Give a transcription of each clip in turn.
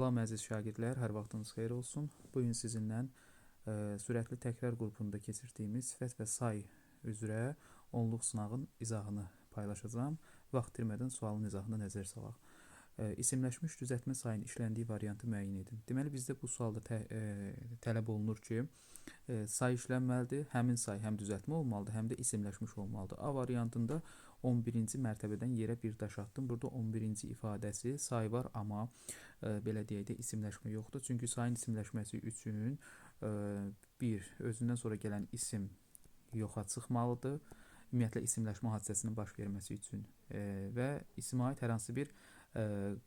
Salam əziz şagirdlər, hər vaxtınız xeyir olsun. Bu gün sizinlə sürətli təkrar qrupunda keçirdiyimiz sifət və say üzrə onluq sınağın izahını paylaşacağam. Vaxt itirmədən sualın izahına nəzər salaq. İsimləşmiş düzəltmə sayının işləndiyi variantı müəyyən edin. Deməli, bizdə bu sualda tələb olunur ki, say işlənməlidir. Həmin say həm düzəltmə olmalıdır, həm də isimləşmiş olmalıdır. A variantında 11-ci mərtəbədən yerə bir daş atdım. Burada 11-ci ifadəsi say var, amma belə deyək də isimləşmə yoxdur. Çünki sayın isimləşməsi üçün bir özündən sonra gələn isim yoxa çıxmalıdır. Ümumiyyətlə isimləşmə hadisəsinin baş verməsi üçün və isimə aid hər hansı bir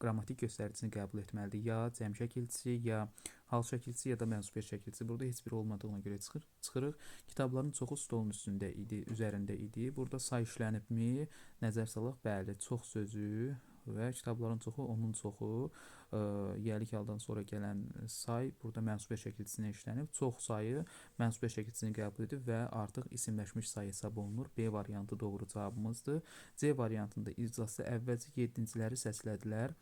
qrammatik göstəricisini qəbul etməlidir. Ya cəm şəkilçisi, ya hal şəkilçisi, ya da mənsubiyyət şəkilçisi. Burada heç biri olmadığına görə çıxırıq. Kitabların çoxu stolun üstündə idi, üzərində idi. Burada say işlənibmi? Nəzər salaq. Bəli, çox sözü və kitabların çoxu, onun çoxu, yəlik haldan sonra gələn say burada mənsubiyyət şəkilçisinə işlənib. Çox sayı mənsubiyyət şəkilçisini qəbul edib və artıq isimləşmiş say hesab olunur. B variantı doğru cavabımızdır. C variantında iclasda əvvəlcə 7-ciləri səslədilər.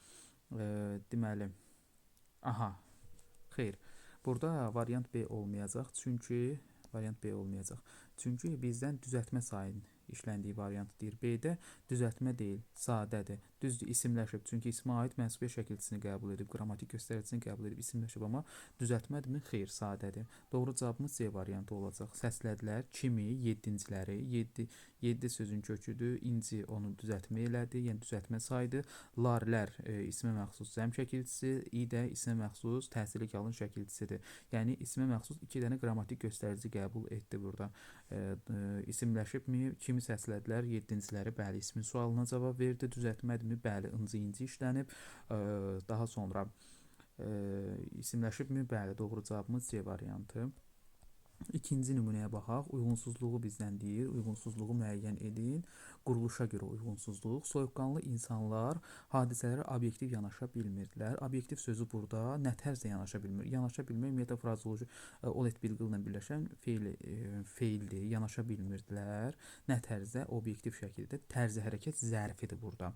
Deməli, xeyr. Burada variant B olmayacaq. Çünki bizdən düzəltmə sayının işləndiyi variantı deyir. B-də düzəltmə deyil, sadədir. Düzdür, isimləşib. Çünki ismə aid mənsubiyyət şəkilçisini qəbul edib, qrammatik göstəricisini qəbul edib, isimləşib, amma düzəltmədirmi? Xeyr, sadədir. Doğru cavabımız C variantı olacaq. Səslədilər kimi 7-ciləri, 7 sözün köküdür, inci onu düzəltmə elədi, yəni düzəltmə saydı. Larlər ismə məxsus cəm şəkilçisi, i də ismə məxsus təhsili kalın şəkilçisidir. Yəni ismə məxsus 2 dənə qrammatik göstərici qəbul etdi burada. İsimləşibmi? Kimi səslədilər? 7-ciləri, bəli, ismin sualına cavab verdi. Düzəltmədirmi? Bəli, inci işlənib. Daha sonra isimləşibmi? Bəli, doğru cavabımız C variantı. İkinci nümunəyə baxaq. Uyğunsuzluğu bizdən deyir. Uyğunsuzluğu müəyyən edin. Quruluşa görə uyğunsuzluq. Soyuqqanlı insanlar hadisələrə obyektiv yanaşa bilmirdilər. Obyektiv sözü burada nə tərzdə yanaşa bilmir? Yanaşa bilmək ümumiyyətlə frazeoloji olet bilgi ilə birləşən feildir. Yanaşa bilmirdilər. Nə tərzdə? Obyektiv şəkildə. Tərzi hərəkət zərfidir burada.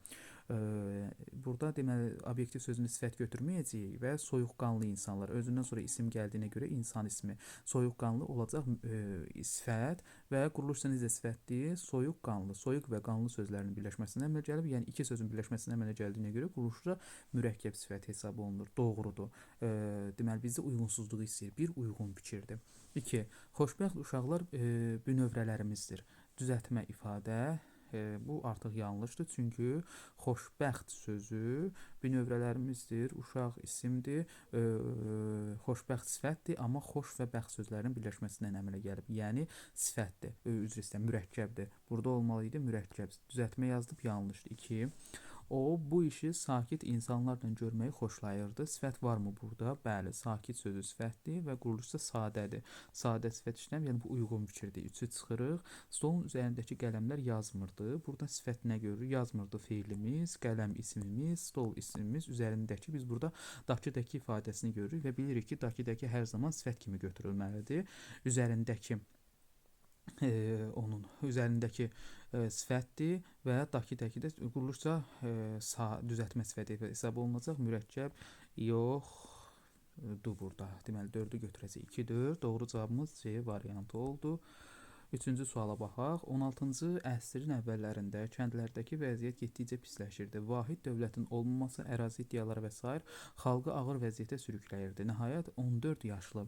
Burada deməli obyektiv sözünü sifət götürməyəcəyik və soyuqqanlı insanlar özündən sonra isim gəldiyinə görə insan ismi soyuqqanlı olacaq sifət və quruluşda necə sifətdir? Soyuqqanlı, soyuq və qanlı sözlərinin birləşməsindən əmələ gəlib. Yəni iki sözün birləşməsindən əmələ gəldiyinə görə quruluşda mürəkkəb sifət hesab olunur. Doğrudur. Deməli bizdə uyğunsuzluğu istəyir. Bir uyğun fikirdir. 2. Xoşbəxt uşaqlar bünövrələrimizdir. Düzəltmə ifadə. Bu artıq yanlışdır, çünki xoşbəxt sözü bünövrələrimizdir, uşaq isimdir, xoşbəxt sifətdir, amma xoş və bəxt sözlərinin birləşməsindən əmələ gəlib. Yəni sifətdir, üzr istəyirəm, mürəkkəbdir. Burada olmalı idi mürəkkəb. Düzəltmə yazılıb, yanlışdır. 2. O bu işi sakit insanlarla görməyi xoşlayırdı. Sifət varmı burada? Bəli, sakit sözü sifətdir və quruluşda sadədir. Sadə sifət işləm, yəni bu uyğun fikirdir. 3-ü çıxırıq. Stolun üzərindəki qələmlər yazmırdı. Burada sifət nə görürük? Yazmırdı feilimiz, qələm ismimiz, stol ismimiz, üzərindəki. Biz burada dakıdakı ifadəsini görürük və bilirik ki, dakıdakı hər zaman sifət kimi götürülməlidir. Üzərindəki onun üzərindəki sifətdir və dakıdakı də quruluşca düzəltmə sifəti hesab olunacaq. Mürəkkəb yoxdur burada. Deməli 4-ü götürəcək. 2-4. Doğru cavabımız C variantı oldu. 3-cü suala baxaq. 16-cı əsrin əvvəllərində kəndlərdəki vəziyyət getdikcə pisləşirdi. Vahid dövlətin olmaması, ərazi iddiaları və s. xalqı ağır vəziyyətə sürükləyirdi. Nəhayət 14 yaşlı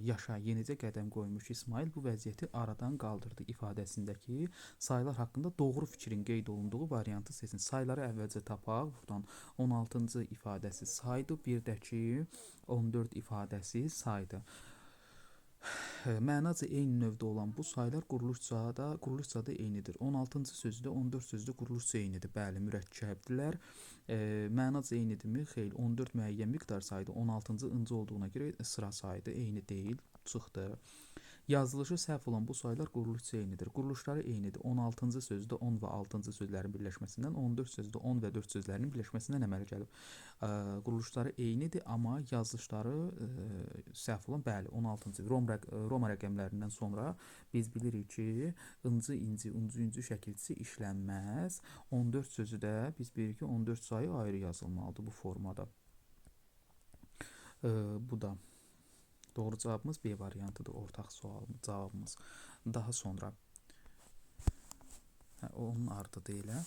yaşa yenicə qədəm qoymuş İsmail bu vəziyyəti aradan qaldırdı ifadəsindəki saylar haqqında doğru fikrin qeyd olunduğu variantı seçin. Sayları əvvəlcə tapaq. Buradan 16-cı ifadəsi saydı, bir də ki 14 ifadəsi saydı. Mənaca eyni növdə olan bu saylar quruluşca da eynidir. 16-cı sözdə 14 sözdə quruluşca eynidir. Bəli, mürəkkəbdirlər. Mənaca eynidirmi? Xeyr. 14 müəyyən miqdar saydı. 16-cı incə olduğuna görə sıra saydı. Eyni deyil. Çıxdı. Yazılışı səhv olan bu saylar quruluşca eynidir. Quruluşları eynidir. 16-cı sözdə 10 və 6-cı sözlərin birləşməsindən, 14 sözdə 10 və 4 sözlərinin birləşməsindən əmələ gəlib. Quruluşları eynidir, amma yazılışları səhv olan, bəli, 16-cı Roma rəqəmlərindən sonra biz bilirik ki, incü şəkilçisi işlənməz. 14 sözü də biz bilirik ki, 14 sayı ayrı yazılmalıdır bu formada. Bu da doğru cavabımız B variantıdır, ortaq cavabımız. Daha sonra onun ardıdır elə.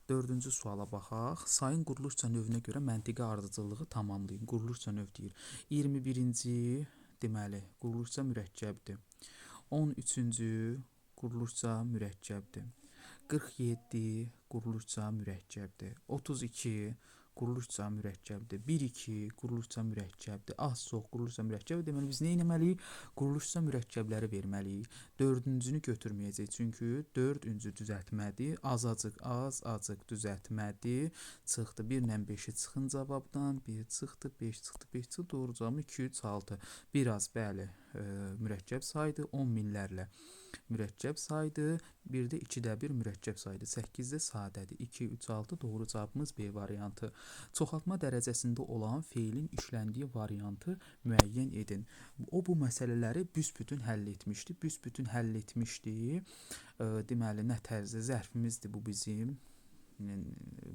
Dördüncü suala baxaq. Sayın quruluşca növünə görə məntiqi ardıcıllığı tamamlayın. Quruluşca növ deyir. 21-ci deməli quruluşca mürəkkəbdir. 13-cü quruluşca mürəkkəbdir. 47 quruluşca mürəkkəbdir. 32 quruluşca mürəkkəbdir. 1-2 quruluşca mürəkkəbdir. Az-çox quruluşca mürəkkəb. Deməli biz nə etməliyik? Quruluşca mürəkkəbləri verməliyik. Dördüncünü götürməyəcəyik. Çünki dördüncü düzəltmədir. Az-acıq düzəltmədir. Çıxdı. 1 ilə 5-i çıxın cavabdan. 1 çıxdı, 5 çıxdı, 5 çıxdı. Doğru cavabı 2, 3, 6. Biraz bəli mürəkkəb saydı. 10 minlərlə mürəkkəb saydı. 1-də 2-də 1 mürəkkəb saydı. 8-də sadədir. 2, 3, 6 doğru cavabımız B variantı. Çoxaltma dərəcəsində olan feilin işləndiyi variantı müəyyən edin. O bu məsələləri büsbütün həll etmişdi. Büsbütün həll etmişdi. Deməli nə tərzdə zərfimizdir bu bizim.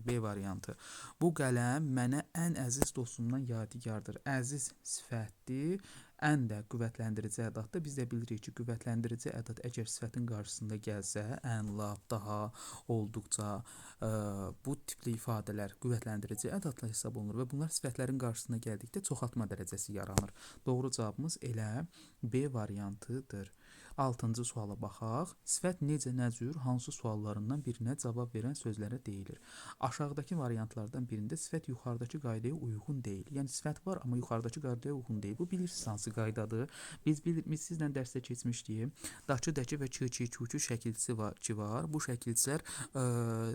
B variantı. Bu qələm mənə ən əziz dostumdan yadigardır. Əziz sifətdir. Ən də qüvvətləndirici ədaddır. Biz də bilirik ki, qüvvətləndirici ədad əgər sifətin qarşısında gəlsə, ən, lap, daha, olduqca bu tipli ifadələr qüvvətləndirici ədadla hesab olunur və bunlar sifətlərin qarşısına gəldikdə çoxaltma dərəcəsi yaranır. Doğru cavabımız elə B variantıdır. 6-cı suala baxaq. Sifət necə, nə cür, hansı suallarından birinə cavab verən sözlərə deyilir. Aşağıdakı variantlardan birində sifət yuxarıdakı qaydaya uyğun deyil. Yəni sifət var, amma yuxarıdakı qaydaya uyğun deyil. Bu bilirsiniz hansı qaydadır? Biz sizlə dərsdə keçmişdik. Daçı, dəki və çı, çü şəkilçisi var. Bu şəkilçilər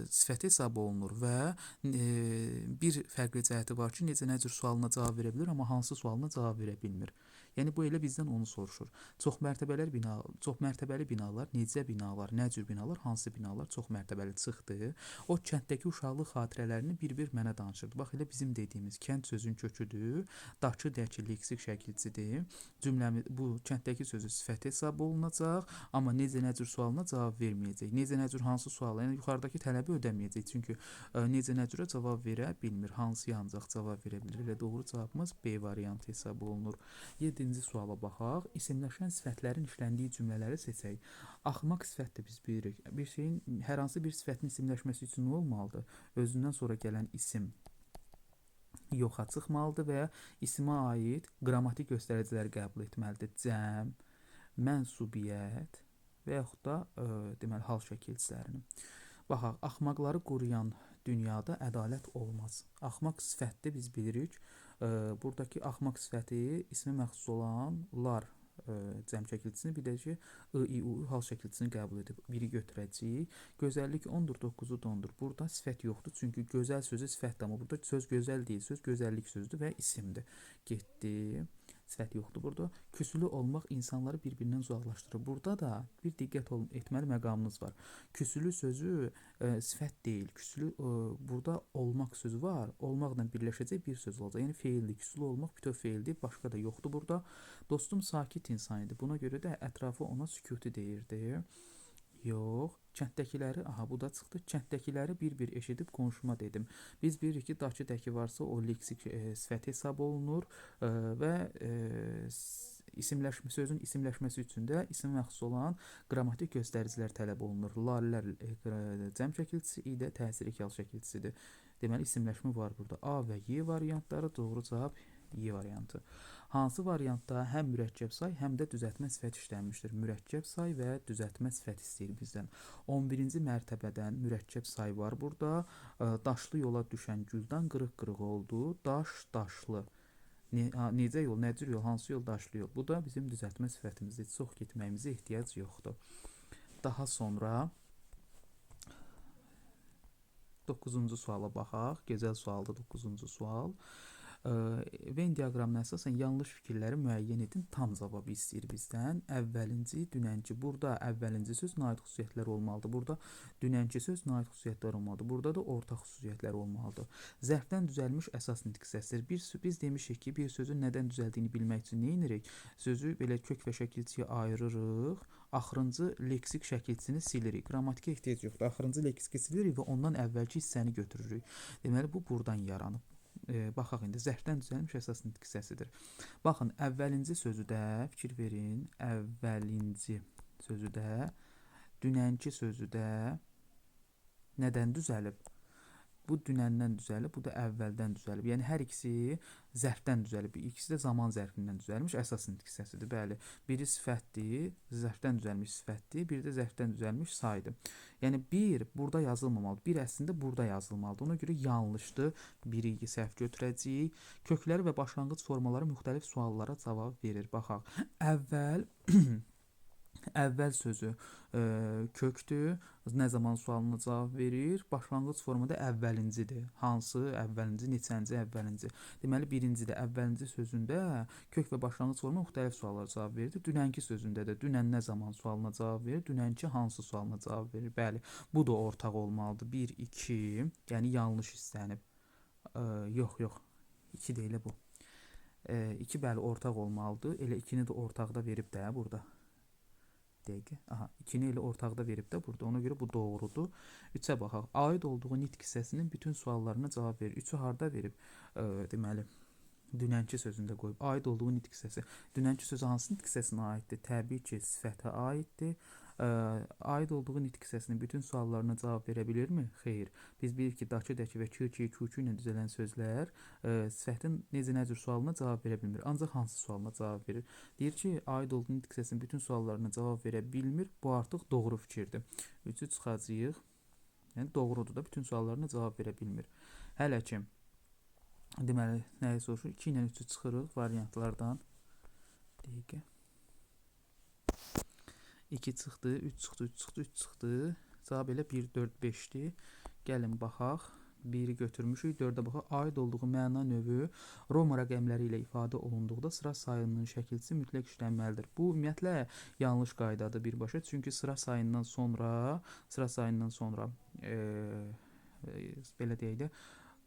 sifət hesab olunur və bir fərqli cəhəti var ki, necə, nə cür sualına cavab verə bilir, amma hansı sualına cavab verə bilmir. Yəni bu elə bizdən onu soruşur. Çoxmərtəbəli binalar, necə binalar, nə cür binalar, hansı binalar çoxmərtəbəli çıxdı. O kənddəki uşaqlıq xatirələrini bir-bir mənə danışırdı. Bax elə bizim dediyimiz kənd sözün köküdür. Daçı, dəki leksik şəkilçidir. Cümləmiz bu kənddəki sözü sifət hesab olunacaq, amma necə, nə cür sualına cavab verməyəcək. Necə, nə cür, hansı suala, yəni yuxarıdakı tələbi ödəməyəcək. Çünki necə, nə cürə cavab verə bilmir. Hansıya ancaq cavab verə bilir. Elə doğru cavabımız B variantı hesab olunur. 7-ci suala baxaq. İsimləşən sifətlərin işləndiyi cümlələri seçək. Axmaq sifət də biz bilirik. Bir şeyin, hər hansı bir sifətin isimləşməsi üçün nə olmalıdır? Özündən sonra gələn isim yoxa çıxmalıdır və isimə aid qrammatik göstəriciləri qəbul etməlidir. Cəm, mənsubiyyət və yaxud da deməli hal şəkilçilərini. Baxaq, axmaqları qoruyan dünyada ədalət olmaz. Axmaq sifətdə biz bilirik. Buradakı axmaq sifəti ismi məxsus olan lar cəm şəkilçisini, bir də ki, I-U hal şəkilçisini qəbul edib. Biri götürəcəyik. Gözəllik 10-dur, 9-u da 10-dur. Burada sifət yoxdur, çünki gözəl sözü sifətdir, amma burada söz gözəl deyil, söz gözəllik sözdür və isimdir. Getdi. Sifət yoxdur burada. Küsülü olmaq insanları bir-birindən uzaqlaşdırır. Burada da bir diqqət etməli məqamımız var. Küsülü sözü sifət deyil. Küsülü burada olmaq sözü var. Olmaqla birləşəcək bir söz olacaq. Yəni feildir. Küsülü olmaq bütöv feildir. Başqa da yoxdur burada. Dostum sakit insan idi. Buna görə də ətrafı ona sükutu deyirdi. Yox. Kənddəkiləri, bu da çıxdı. Kənddəkiləri bir-bir eşidib qonşuma dedim. Biz bilirik ki, dakı dəki varsa o leksik sifət hesab olunur və sözün isimləşməsi üçün də isim məxsus olan qrammatik göstəricilər tələb olunur. Lallər cəm şəkilçisi, i də təsirli hal şəkilçisidir. Deməli isimləşmə var burada. A və Y variantları, doğru cavab Y variantı. Hansı variantda həm mürəkkəb say, həm də düzəltmə sifət işlənmişdir? Mürəkkəb say və düzəltmə sifət istəyir bizdən. 11-ci mərtəbədən mürəkkəb say var burada. Daşlı yola düşən güldən qırıq-qırıq oldu. Daşlı. Necə yol, nə cür yol, hansı yol, daşlı yol. Bu da bizim düzəltmə sifətimizdir. Çox getməyimizə ehtiyac yoxdur. Daha sonra 9-cu suala baxaq. Gözəl sualdır 9-cu sual. Venn diaqramına əsasən yanlış fikirləri müəyyən edin. Tam cavabı istəyir bizdən. Əvvəlinci, dünənki. Burada əvvəlinci söz naid xüsusiyyətlər olmalıdır. Burada dünənki söz naid xüsusiyyətlər olmalıdır. Burada da ortaq xüsusiyyətlər olmalıdır. Zərfdən düzəlmiş əsas nitq səsdir. Biz demişik ki, bir sözün nədən düzəldiyini bilmək üçün nə edirik? Sözü belə kök və şəkilçiyə ayırırıq. Axırıncı leksik şəkilçisini silirik. Qrammatikə ehtiyac yoxdur. Axırıncı leksiki silirik və ondan əvvəlki hissəni götürürük. Deməli, bu buradan yaranıb. Baxaq indi zərfdən düzəlmiş əsas nitq hissəsidir. Baxın, əvvəlinci sözüdə fikir verin. Əvvəlinci sözüdə, dünənki sözüdə nədən düzəlib? Bu dünəndən düzəlib, bu da əvvəldən düzəlib. Yəni hər ikisi zərfdən düzəlib. İkisi də zaman zərfindən düzəlmiş əsas nitq hissəsidir. Bəli, biri sifətdir, zərfdən düzəlmiş sifətdir, biri də zərfdən düzəlmiş saydır. Yəni bir burada yazılmamalıdır. Bir əslində burada yazılmalıdır. Ona görə yanlışdır. Biri səhv götürəcəyik. Kökləri və başlanğıc formaları müxtəlif suallara cavab verir. Baxaq. Əvvəl əvvəl sözü kökdür. Nə zaman sualına cavab verir? Başlanğıc formada əvvəlincidir. Hansı? Əvvəlinci, neçənci, əvvəlinci. Deməli, birincidə əvvəlinci sözündə kök və başlanğıc forma müxtəlif suallara cavab verir. Dünənki sözündə də dünən nə zaman sualına cavab verir? Dünənki hansı sualına cavab verir? Bəli, bu da ortaq olmalıdır. 1, 2, yəni yanlış hissələnib. Yox, 2 deyilə bu. 2 bəli ortaq olmalıdır. Elə 2-ni də ortaqda verib də burada. Aha, 2-ni elə ortaqda verib də burada. Ona görə bu doğrudur. 3-ə baxaq. Aid olduğu nitq hissəsinin bütün suallarına cavab verir. 3-ü harda verib? Deməli, dünənki sözündə qoyub. Aid olduğu nitq hissəsi. Dünənki söz hansı nitq hissəsinə aiddir? Təbii ki, sifətə aiddir. Aid olduğu nitq hissəsinin bütün suallarına cavab verə bilirmi? Xeyr. Biz bilirik ki, dakı, dəki və kürki, kürkü ilə düzələn sözlər sifətin necə cür sualına cavab verə bilmir. Ancaq hansı sualına cavab verir? Deyir ki, aid olduğu nitq hissəsinin bütün suallarına cavab verə bilmir. Bu artıq doğru fikirdir. 3-ü çıxacağıq. Yəni doğrudur da, bütün suallarına cavab verə bilmir. Hələ ki, deməli, nəyi soruşur? 2 ilə 3-ü çıxırıq variantlardan. Dəqiqə. 2 çıxdı, 3 çıxdı, 3 çıxdı, 3 çıxdı. Cavab elə 1, 4, 5-dir. Gəlin baxaq. 1-i götürmüşük, 4-ə baxaq. Aid olduğu məna növü Roma rəqəmləri ilə ifadə olunduqda sıra sayının şəkilçisi mütləq işlənməlidir. Bu ümumiyyətlə yanlış qaydadır birbaşa. Çünki sıra sayından sonra belə deyək də,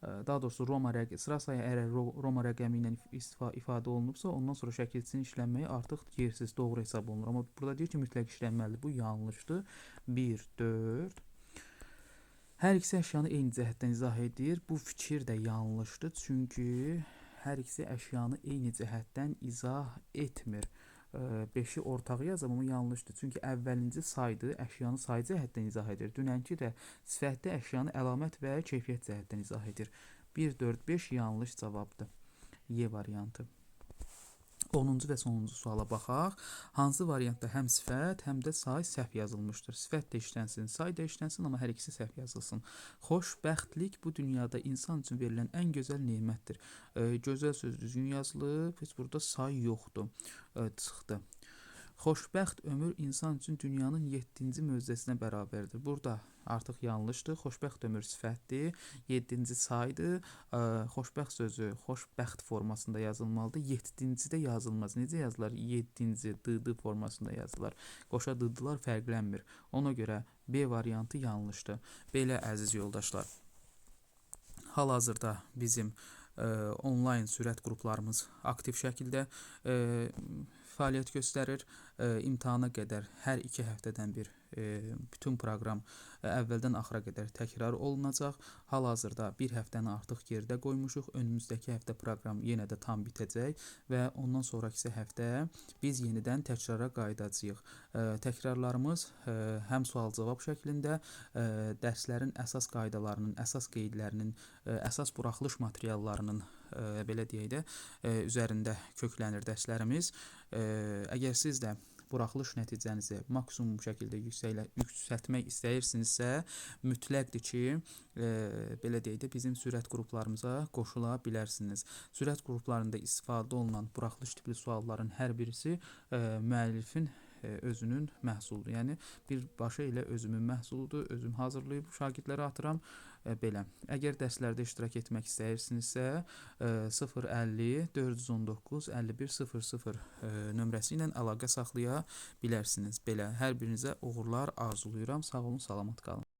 daha doğrusu sıra sayı əgər Roma rəqəmi ilə ifadə olunubsa, ondan sonra şəkilçisinin işlənməyi artıq yersiz, doğru hesab olunur. Amma burada deyir ki, mütləq işlənməlidir. Bu yanlışdır. 1, 4. Hər ikisi əşyanı eyni cəhətdən izah edir. Bu fikir də yanlışdır. Çünki hər ikisi əşyanı eyni cəhətdən izah etmir. 5-i ortağı yazım, amma yanlışdır. Çünki əvvəlinci saydı, əşyanı sayı cəhətdən izah edir. Dünənki də sifətdə əşyanı əlamət və keyfiyyət cəhətdən izah edir. 1, 4, 5 yanlış cavabdır. Y variantı. 10-cu və sonuncu suala baxaq. Hansı variantda həm sifət, həm də say səhv yazılmışdır? Sifət də işlənsin, say da işlənsin, amma hər ikisi səhv yazılsın. Xoşbəxtlik bu dünyada insan üçün verilən ən gözəl nemətdir. Gözəl söz düzgün yazılıb, heç burada say yoxdur. Çıxdı. Xoşbəxt ömür insan üçün dünyanın 7-ci möcüzəsinə bərabərdir. Burada artıq yanlışdır. Xoşbəxt ömür sifətdir. 7-ci saydır. Xoşbəxt sözü xoşbəxt formasında yazılmalıdır. 7-ci də yazılmaz. Necə yazılar? 7-ci dı formasında yazılar. Qoşa dıdılar fərqlənmir. Ona görə B variantı yanlışdır. Belə əziz yoldaşlar. Hal-hazırda bizim onlayn sürət qruplarımız aktiv şəkildə fəaliyyət göstərir. İmtahana qədər hər 2 həftədən bir bütün proqram əvvəldən axıra qədər təkrar olunacaq. Hal-hazırda bir həftəni artıq geridə qoymuşuq. Önümüzdəki həftə proqram yenə də tam bitəcək və ondan sonraki həftə biz yenidən təkrara qayıdacağıq. Təkrarlarımız həm sual-cavab şəklində dərslərin əsas qaydalarının, əsas qeydlərinin, əsas buraxılış materiallarının belə deyək də üzərində köklənir dərslərimiz. Əgər siz də buraxılış nəticənizi maksimum şəkildə yüksəltmək istəyirsinizsə, mütləqdir ki, belə deyək də bizim sürət qruplarımıza qoşula bilərsiniz. Sürət qruplarında istifadə olunan buraxılış tipli sualların hər birisi müəllifin özünün məhsuludur. Yəni birbaşa elə özümün məhsuludur, özüm hazırlayıb şagirdlərə atıram. Belə. Əgər dərslərdə iştirak etmək istəyirsinizsə 050 419 5100 nömrəsi ilə əlaqə saxlaya bilərsiniz. Belə hər birinizə uğurlar arzulayıram. Sağ olun, salamat qalın.